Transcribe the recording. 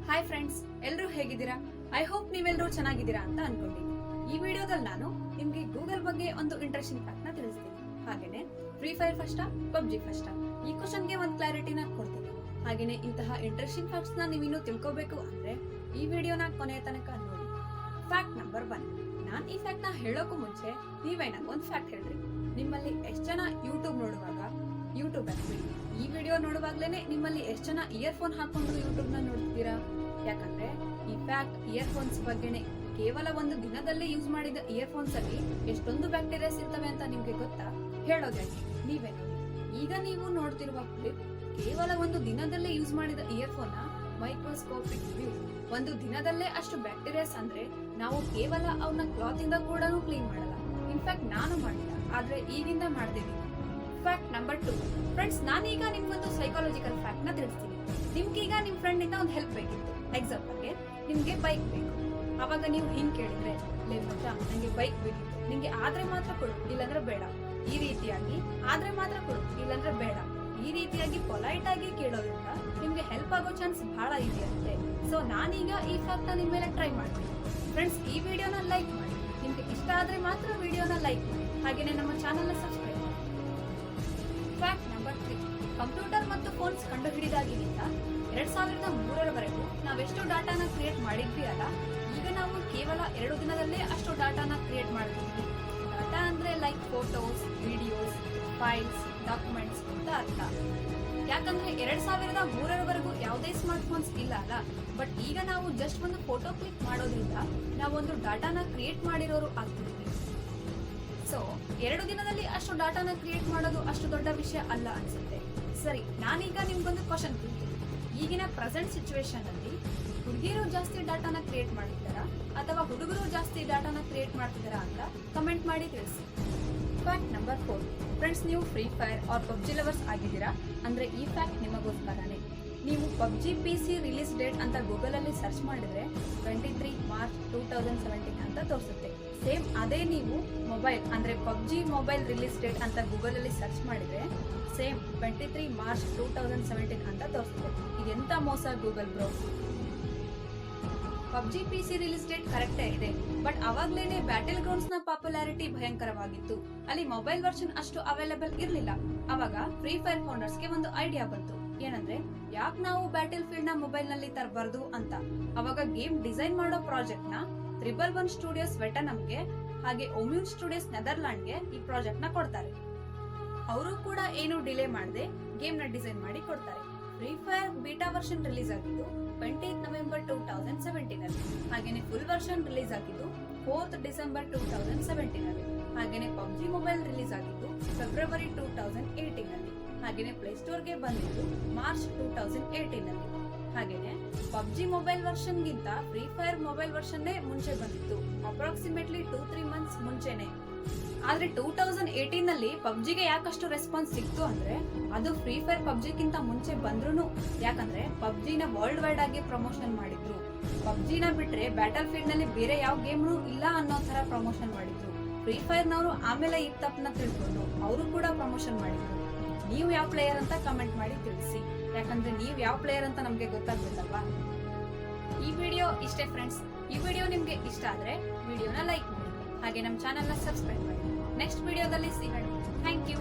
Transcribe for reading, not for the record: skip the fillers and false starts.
Hi friends, ಎಲ್ಲರೂ ಹೇಗಿದ್ದೀರಾ? I hope ನೀವೆಲ್ಲರೂ ಚೆನ್ನಾಗಿದ್ದೀರಾ ಅಂತ ಅನ್ಕೊಂಡಿದ್ದೀನಿ. ಈ ವಿಡಿಯೋದಲ್ಲಿ ನಾನು ನಿಮ್ಗೆ ಗೂಗಲ್ ಬಗ್ಗೆ ಒಂದು ಇಂಟ್ರೆಸ್ಟಿಂಗ್ ಫ್ಯಾಕ್ಟ್ ನ ತಿಳಿಸ್ತೀನಿ. ಹಾಗೇನೆ ಫ್ರೀ ಫೈರ್ ಫಸ್ಟಾ ಪಬ್ಜಿ ಫಸ್ಟಾ ಈ ಕ್ವಶನ್ಗೆ ಒಂದು ಕ್ಲಾರಿಟಿನ ಕೊಡ್ತೀನಿ. ಹಾಗೇನೆ ಇಂತಹ ಇಂಟ್ರೆಸ್ಟಿಂಗ್ ಫ್ಯಾಕ್ಟ್ಸ್ ನ ನೀವಿನ್ನೂ ತಿಳ್ಕೋಬೇಕು ಅಂದ್ರೆ ಈ ವಿಡಿಯೋನ ಕೊನೆಯ ತನಕ ನೋಡಿ. Fact number 1. ನಾನ್ ಈ ಫ್ಯಾಕ್ಟ್ ನ ಹೇಳೋಕು ಮುಂಚೆ ನೀವೇ ನಂಗೊಂದು ಫ್ಯಾಕ್ಟ್ ಹೇಳ್ರಿ. ನಿಮ್ಮಲ್ಲಿ ಎಷ್ಟು ಜನ ಯೂಟ್ಯೂಬ್ ನೋಡುವಾಗ ಯೂಟ್ಯೂಬ್ ಹಾಕ್ಬಿಡಿ. ಈ ವಿಡಿಯೋ ನೋಡುವಾಗ್ಲೇನೆ ನಿಮ್ಮಲ್ಲಿ ಎಷ್ಟು ಜನ ಇಯರ್ಫೋನ್ ಹಾಕೊಂಡು ಯೂಟ್ಯೂಬ್ ನ ನೋಡ್ತೀರಾ? ಯಾಕಂದ್ರೆ ಈ ಫ್ಯಾಕ್ಟ್ ಇಯರ್ಫೋನ್ಸ್ ಬಗ್ಗೆನೆ. ಕೇವಲ ಒಂದು ದಿನದಲ್ಲೇ ಯೂಸ್ ಮಾಡಿದ ಇಯರ್ಫೋನ್ಸ್ ಅಲ್ಲಿ ಎಷ್ಟೊಂದು ಬ್ಯಾಕ್ಟೀರಿಯಾಸ್ ಇರ್ತವೆ ಅಂತ ನಿಮ್ಗೆ ಗೊತ್ತಾ? ಹೇಳೋದಕ್ಕೆ ನೀವೇ ನೋಡಿ. ಈಗ ನೀವು ನೋಡ್ತಿರುವ ಕ್ಲಿಪ್ ಕೇವಲ ಒಂದು ದಿನದಲ್ಲೇ ಯೂಸ್ ಮಾಡಿದ ಇಯರ್ಫೋನ್ ನ ಮೈಕ್ರೋಸ್ಕೋಪಿಕ್ ವ್ಯೂ. ಒಂದು ದಿನದಲ್ಲೇ ಅಷ್ಟು ಬ್ಯಾಕ್ಟೀರಿಯಾಸ್ ಅಂದ್ರೆ ನಾವು ಕೇವಲ ಅವನ್ನ ಕ್ಲಾತ್ ಇಂದ ಕೂಡ ಕ್ಲೀನ್ ಮಾಡಲ್ಲ. ಇನ್ಫ್ಯಾಕ್ಟ್ ನಾನು ಮಾಡಿಲ್ಲ, ಆದ್ರೆ ಈಗಿಂದ ಮಾಡ್ತಿದ್ದೀನಿ. Fact number 2. ಫ್ರೆಂಡ್ಸ್, ನಾನೀಗ ನಿಮ್ಗೊಂದು ಸೈಕಾಲಜಿಕಲ್ ಫ್ಯಾಕ್ಟ್ ನ ತಿಳಿಸ್ತೀನಿ. ನಿಮ್ಗೀಗ ನಿಮ್ ಫ್ರೆಂಡ್ ಇಂದ ಒಂದು ಹೆಲ್ಪ್ ಬೇಕಿತ್ತು. ಎಕ್ಸಾಂಪಲ್ಗೆ ನಿಮ್ಗೆ ಬೈಕ್ ಬೇಕು. ಅವಾಗ ನೀವು ಹಿಂಗ್ ಕೇಳಿದ್ರೆ, ಲೇ ಮಚ್ಚ ನಂಗೆ ಬೈಕ್ ಬೇಕಿತ್ತು, ನಿಂಗೆ ಆದ್ರೆ ಮಾತ್ರ ಕೊಡು, ಇಲ್ಲಾಂದ್ರೆ ಬೇಡ. ಈ ರೀತಿಯಾಗಿ ಆದ್ರೆ ಮಾತ್ರ ಕೊಡು, ಇಲ್ಲಾಂದ್ರೆ ಬೇಡ. ಈ ರೀತಿಯಾಗಿ ಪೊಲೈಟ್ ಆಗಿ ಕೇಳೋದ್ರಿಂದ ನಿಮ್ಗೆ ಹೆಲ್ಪ್ ಆಗೋ ಚಾನ್ಸ್ ಬಹಳ ಇದೆಯಂತೆ. ಸೊ ನಾನೀಗ ಈ ಫ್ಯಾಕ್ಟ್ ನ ನಿಮ್ ಮೇಲೆ ಟ್ರೈ ಮಾಡ್ತೀನಿ. ಫ್ರೆಂಡ್ಸ್, ಈ ವಿಡಿಯೋನ ಲೈಕ್ ಮಾಡಿ. ನಿಮ್ಗೆ ಇಷ್ಟ ಆದ್ರೆ ಮಾತ್ರ ವಿಡಿಯೋನ ಲೈಕ್ ಮಾಡಿ. ಹಾಗೇನೆ ನಮ್ಮ ಚಾನೆಲ್ ನ ಸಬ್ಸ್ಕ್ರೈಬ್ ಮಾಡಿ. Fact number 3. ಕಂಪ್ಯೂಟರ್ ಮತ್ತು ಫೋನ್ಸ್ ಕಂಡುಹಿಡಿದಾಗಿನಿಂದ 2003ರವರೆಗೂ ನಾವೆಷ್ಟು ಡಾಟಾನ ಕ್ರಿಯೇಟ್ ಮಾಡಿದ್ವಿ ಅಲ್ಲ, ಈಗ ನಾವು ಕೇವಲ 2 ದಿನದಲ್ಲೇ ಅಷ್ಟು ಡಾಟಾನ ಕ್ರಿಯೇಟ್ ಮಾಡ್ತಿದ್ವಿ. ಡಾಟಾ ಅಂದ್ರೆ like photos, videos, files, documents ಅಂತ ಅರ್ಥ. ಯಾಕಂದ್ರೆ 2003ರವರೆಗೂ ಯಾವುದೇ ಸ್ಮಾರ್ಟ್ ಫೋನ್ಸ್ ಇಲ್ಲ ಅಲ್ಲ. ಬಟ್ ಈಗ ನಾವು ಜಸ್ಟ್ ಒಂದು ಫೋಟೋ ಕ್ಲಿಕ್ ಮಾಡೋದ್ರಿಂದ ನಾವೊಂದು ಡಾಟಾನ ಕ್ರಿಯೇಟ್ ಮಾಡಿರೋರು ಆಗ್ತಿದ್ವಿ. ಸೊ 2 ದಿನದಲ್ಲಿ ಅಷ್ಟು ಡಾಟಾನ ಕ್ರಿಯೇಟ್ ಮಾಡೋದು ಅಷ್ಟು ದೊಡ್ಡ ವಿಷಯ ಅಲ್ಲ ಅನ್ಸುತ್ತೆ. ಸರಿ, ನಾನೀಗ ನಿಮ್ಗೊಂದು ಕ್ವಶನ್ ಕೇಳ್ತೀನಿ. ಈಗಿನ ಪ್ರೆಸೆಂಟ್ ಸಿಚುವೇಶನ್ ಅಲ್ಲಿ ಹುಡುಗಿರು ಜಾಸ್ತಿ ಡಾಟಾನ ಕ್ರಿಯೇಟ್ ಮಾಡ್ತಿದ್ದಾರಾ ಅಥವಾ ಹುಡುಗರು ಜಾಸ್ತಿ ಡಾಟಾನ ಕ್ರಿಯೇಟ್ ಮಾಡ್ತಿದ್ದಾರಾ ಅಂತ ಕಮೆಂಟ್ ಮಾಡಿ ತಿಳಿಸಿ. Fact number 4. ಫ್ರೆಂಡ್ಸ್, ನೀವು free fire or PUBG lovers ಆಗಿದ್ದೀರಾ ಅಂದ್ರೆ ಈ ಫ್ಯಾಕ್ಟ್ ನಿಮಗೋಸ್ಕರನೇ. ನೀವು ಪಬ್ಜಿ PC ರಿಲೀಸ್ ಡೇಟ್ ಅಂತ ಗೂಗಲ್ ಅಲ್ಲಿ ಸರ್ಚ್ ಮಾಡಿದ್ರೆ 23 ಮಾರ್ಚ್ 2017 ಅಂತ ತೋರಿಸುತ್ತೆ. ಸೇಮ್ ಅದೇ ನೀವು ಮೊಬೈಲ್ ಅಂದ್ರೆ ಪಬ್ಜಿ ಮೊಬೈಲ್ ರಿಲೀಸ್ ಡೇಟ್ ಅಂತ ಗೂಗಲ್ ಅಲ್ಲಿ ಸರ್ಚ್ ಮಾಡಿದ್ರೆ ಸೇಮ್ 23 ಮಾರ್ಚ್ 2017 ಅಂತ ತೋರಿಸುತ್ತೆ. ಇದೆಂತ ಮೋಸ Google bro. PUBG PC release date ಕರೆಕ್ಟೇ ಇದೆ, ಬಟ್ ಅವಾಗ್ಲೇನೆ ಬ್ಯಾಟಲ್ ಗ್ರೌಂಡ್ಸ್ ನ ಪಾಪ್ಯುಲಾರಿಟಿ ಭಯಂಕರವಾಗಿತ್ತು. ಅಲ್ಲಿ ಮೊಬೈಲ್ ವರ್ಷನ್ ಅಷ್ಟು ಅವೈಲೇಬಲ್ ಇರ್ಲಿಲ್ಲ. ಅವಾಗ ಫ್ರೀ ಫೈರ್ ಫೌಂಡರ್ಸ್ ಗೆ ಒಂದು ಐಡಿಯಾ ಬಂತು. ಏನಂದ್ರೆ, ಯಾಕೆ ನಾವು ಬ್ಯಾಟಲ್ ಫೀಲ್ಡ್ ನ ಮೊಬೈಲ್ ನಲ್ಲಿ ತರಬಾರ್ದು ಅಂತ. ಅವಾಗ ಗೇಮ್ ಡಿಸೈನ್ ಮಾಡೋ ಪ್ರಾಜೆಕ್ಟ್ ನ 111 ಸ್ಟುಡಿಯೋಸ್ ವೆಟನಮ್ಗೆ ಹಾಗೆ ಒಮ್ಯೂನ್ ಸ್ಟುಡಿಯೋಸ್ ನೆದರ್ಲ್ಯಾಂಡ್ಗೆ ಈ ಪ್ರಾಜೆಕ್ಟ್ ನ ಕೊಡ್ತಾರೆ. ಅವರು ಕೂಡ ಏನು ಡಿಲೇ ಮಾಡದೆ ಗೇಮ್ ನ ಡಿಸೈನ್ ಮಾಡಿ ಕೊಡ್ತಾರೆ. Free fire beta version release ಆಗಿದ್ದು 20 ನವೆಂಬರ್ 2017 ಅಲ್ಲಿ. ಹಾಗೇನೆ ಫುಲ್ ವರ್ಷನ್ ರಿಲೀಸ್ ಆಗಿದ್ದು 4th ಡಿಸೆಂಬರ್ 2017 ಅಲ್ಲಿ. ಹಾಗೇನೆ ಪಬ್ಜಿ ಮೊಬೈಲ್ ರಿಲೀಸ್ ಆಗಿದ್ದು ಫೆಬ್ರವರಿ 2018 ಅಲ್ಲಿ. ಹಾಗೇನೆ ಪ್ಲೇಸ್ಟೋರ್ ಗೆ ಬಂದಿದ್ದು ಮಾರ್ಚ್ 2018 ಅಲ್ಲಿ. ಹಾಗೇನೆ ಪಬ್ಜಿ ಮೊಬೈಲ್ ವರ್ಷನ್ ಗಿಂತ ಫ್ರೀ ಫೈರ್ ಮೊಬೈಲ್ ವರ್ಷನ್ ಮುಂಚೆ ಬಂದಿತ್ತು, ಅಪ್ರಾಕ್ಸಿಮೇಟ್ಲಿ 2-3 ಮಂತ್ಸ್ ಮುಂಚೆನೆ. ಆದ್ರೆ 2018 ನಲ್ಲಿ ಪಬ್ಜಿಗೆ ಯಾಕಷ್ಟು ರೆಸ್ಪಾನ್ಸ್ ಸಿಕ್ತು ಅಂದ್ರೆ ಅದು ಫ್ರೀ ಫೈರ್ ಪಬ್ಜಿಗಿಂತ ಮುಂಚೆ ಬಂದ್ರು. ಯಾಕಂದ್ರೆ ಪಬ್ಜಿನ ವರ್ಲ್ಡ್ ವೈಡ್ ಆಗಿ ಪ್ರಮೋಷನ್ ಮಾಡಿದ್ರು. ಪಬ್ಜಿನ ಬಿಟ್ರೆ ಬ್ಯಾಟಲ್ ಫೀಲ್ಡ್ ನಲ್ಲಿ ಬೇರೆ ಯಾವ ಗೇಮ್ ಇಲ್ಲ ಅನ್ನೋ ತರ ಪ್ರಮೋಷನ್ ಮಾಡಿದ್ರು. ಫ್ರೀ ಫೈರ್ ನವರು ಆಮೇಲೆ ಈ ತಪ್ಪನ್ನ ತಿಳ್ಕೊಂಡು ಅವರು ಕೂಡ ಪ್ರಮೋಷನ್ ಮಾಡಿದ್ರು. ನೀವು ಯಾವ ಪ್ಲೇಯರ್ ಅಂತ ಕಮೆಂಟ್ ಮಾಡಿ ತಿಳಿಸಿ. ಯಾಕಂದ್ರೆ ನೀವು ಯಾವ ಪ್ಲೇಯರ್ ಅಂತ ನಮ್ಗೆ ಗೊತ್ತಾಗ್ಬೇಕಲ್ವಾ. ಈ ವಿಡಿಯೋ ಇಷ್ಟೇ ಫ್ರೆಂಡ್ಸ್. ಈ ವಿಡಿಯೋ ನಿಮ್ಗೆ ಇಷ್ಟ ಆದ್ರೆ ವಿಡಿಯೋನ ಲೈಕ್ ಮಾಡಿ, ಹಾಗೆ ನಮ್ಮ ಚಾನೆಲ್ ನ ಸಬ್ಸ್ಕ್ರೈಬ್ ಮಾಡಿ. ನೆಕ್ಸ್ಟ್ ವಿಡಿಯೋದಲ್ಲಿ ಸಿಗೋಣ. Thank you.